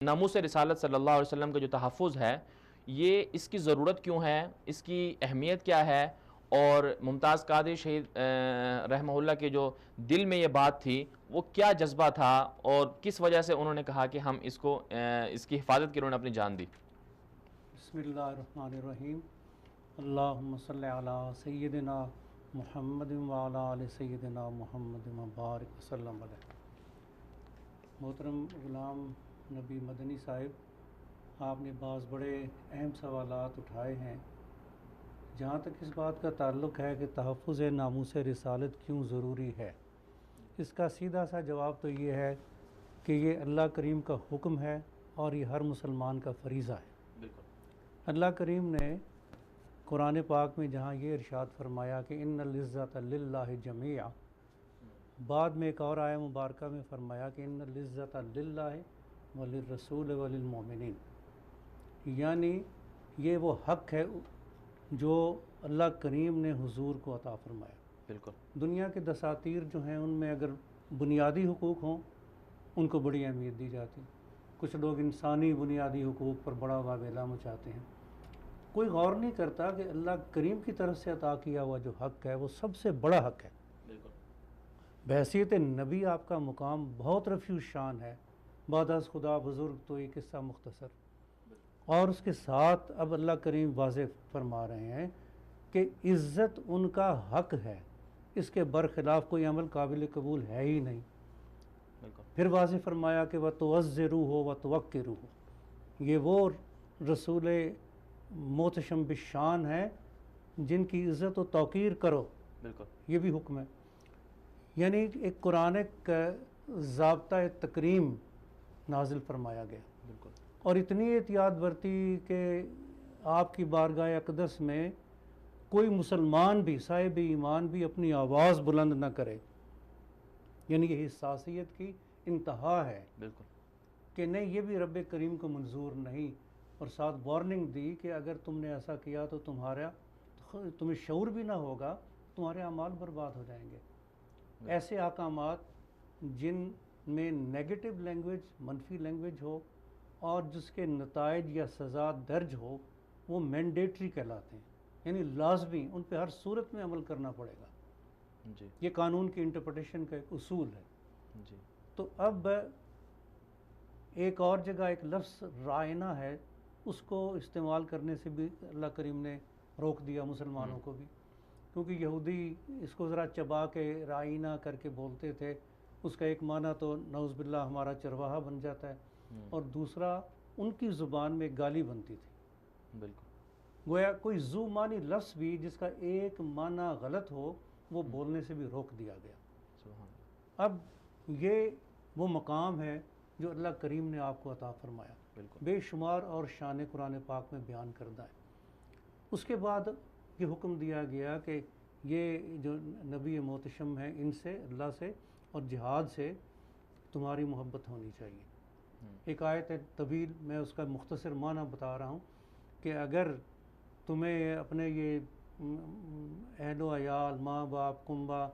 ناموس رسالت صلی اللہ علیہ وسلم کا جو تحفظ ہے، یہ اس کی ضرورت کیوں ہے، اس کی اہمیت کیا ہے، اور ممتاز قادری شہید رحمہ اللہ کے جو دل میں یہ بات تھی وہ کیا جذبہ تھا، اور کس وجہ سے انہوں نے کہا کہ ہم اس کی حفاظت کے لیے انہوں نے اپنی جان دی؟ بسم اللہ الرحمن الرحیم۔ اللہم صلی علی سیدنا محمد وعلی آل سیدنا محمد مبارک وسلم علیہ۔ محترم غلام نبی مدنی صاحب، آپ نے بعض بڑے اہم سوالات اٹھائے ہیں۔ جہاں تک اس بات کا تعلق ہے کہ تحفظ ناموس رسالت کیوں ضروری ہے، اس کا سیدھا سا جواب تو یہ ہے کہ یہ اللہ کریم کا حکم ہے اور یہ ہر مسلمان کا فریضہ ہے۔ بالکل۔ اللہ کریم نے قرآن پاک میں جہاں یہ ارشاد فرمایا کہ ان العزت للہ جمیعا، بعد میں ایک اور آیہ مبارکہ میں فرمایا کہ ان العزت للہ وللرسول وللمؤمنین، یعنی یہ وہ حق ہے جو اللہ کریم نے حضور کو عطا فرمایا۔ بالکل۔ دنیا کے دساتیر جو ہیں ان میں اگر بنیادی حقوق ہوں ان کو بڑی اہمیت دی جاتی، کچھ لوگ انسانی بنیادی حقوق پر بڑا واویلا مچاتے ہیں۔ کوئی غور نہیں کرتا کہ اللہ کریم کی طرف سے عطا کیا ہوا جو حق ہے وہ سب سے بڑا حق ہے۔ بالکل۔ بحیثیت نبی آپ کا مقام بہت رفیع شان ہے، بعد از خدا بزرگ تو یہ قصہ مختصر۔ اور اس کے ساتھ اب اللہ کریم واضح فرما رہے ہیں کہ عزت ان کا حق ہے، اس کے برخلاف کوئی عمل قابل قبول ہے ہی نہیں۔ پھر واضح فرمایا کہ وَتُعَزِّرُوهُ وَتُوَقِّرُوهُ، یہ وہ رسول محتشم بالشان ہے جن کی عزت و توقیر کرو۔ بالکل، یہ بھی حکم ہے، یعنی ایک قرآن کا ضابطہ تکریم نازل فرمایا گیا۔ بالکل، اور اتنی احتیاط برتی کہ آپ کی بارگاہ اقدس میں کوئی مسلمان بھی، صاحب ایمان بھی اپنی آواز بلند نہ کرے، یعنی یہ حساسیت کی انتہا ہے۔ بالکل، کہ نہیں، یہ بھی رب کریم کو منظور نہیں، اور ساتھ وارننگ دی کہ اگر تم نے ایسا کیا تو تمہیں شعور بھی نہ ہوگا، تمہارے اعمال برباد ہو جائیں گے۔ ایسے احکامات جن میں نیگیٹو لینگویج، منفی لینگویج ہو اور جس کے نتائج یا سزا درج ہو، وہ مینڈیٹری کہلاتے ہیں، یعنی لازمی، ان پہ ہر صورت میں عمل کرنا پڑے گا۔ جی، یہ قانون کی انٹرپریٹیشن کا ایک اصول ہے۔ جی، تو اب ایک اور جگہ ایک لفظ رائنا ہے، اس کو استعمال کرنے سے بھی اللہ کریم نے روک دیا مسلمانوں کو بھی، کیونکہ یہودی اس کو ذرا چبا کے رائنا کر کے بولتے تھے۔ اس کا ایک معنی تو نعوذ باللہ ہمارا چرواہا بن جاتا ہے، اور دوسرا ان کی زبان میں گالی بنتی تھی۔ بالکل، گویا کوئی ذو معنی لفظ بھی جس کا ایک معنی غلط ہو وہ بولنے سے بھی روک دیا گیا۔ اب یہ وہ مقام ہے جو اللہ کریم نے آپ کو عطا فرمایا، بے شمار اور شان قرآن پاک میں بیان کردہ ہے۔ اس کے بعد یہ حکم دیا گیا کہ یہ جو نبی محتشم ہیں ان سے، اللہ سے اور جہاد سے تمہاری محبت ہونی چاہیے۔ ایک آیت ہے طویل، میں اس کا مختصر معنی بتا رہا ہوں کہ اگر تمہیں اپنے یہ اہل و عیال، ماں باپ، کنبہ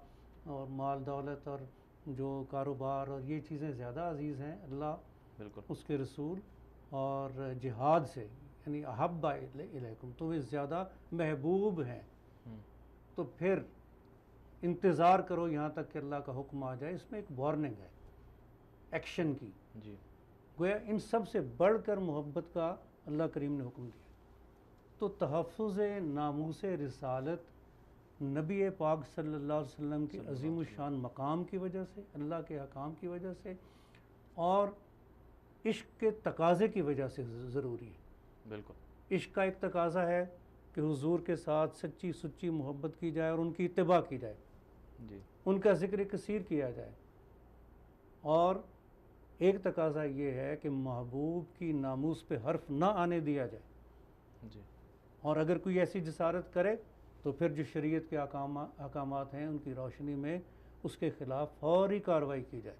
اور مال دولت اور جو کاروبار اور یہ چیزیں زیادہ عزیز ہیں اللہ، بالکل، اس کے رسول اور جہاد سے، یعنی احب الیکم، تمہیں زیادہ محبوب ہیں، تو پھر انتظار کرو یہاں تک کہ اللہ کا حکم آ جائے۔ اس میں ایک وارننگ ہے ایکشن کی۔ جی، گویا ان سب سے بڑھ کر محبت کا اللہ کریم نے حکم دیا۔ تو تحفظ ناموس رسالت نبی پاک صلی اللہ علیہ وسلم کے عظیم الشان مقام کی وجہ سے، اللہ کے احکام کی وجہ سے اور عشق کے تقاضے کی وجہ سے ضروری ہے۔ بالکل، عشق کا ایک تقاضا ہے کہ حضور کے ساتھ سچی سچی محبت کی جائے اور ان کی اتباع کی جائے، جی، ان کا ذکر کثیر کیا جائے، اور ایک تقاضا یہ ہے کہ محبوب کی ناموس پہ حرف نہ آنے دیا جائے، جی، اور اگر کوئی ایسی جسارت کرے تو پھر جو شریعت کے احکامات ہیں ان کی روشنی میں اس کے خلاف فوری کارروائی کی جائے۔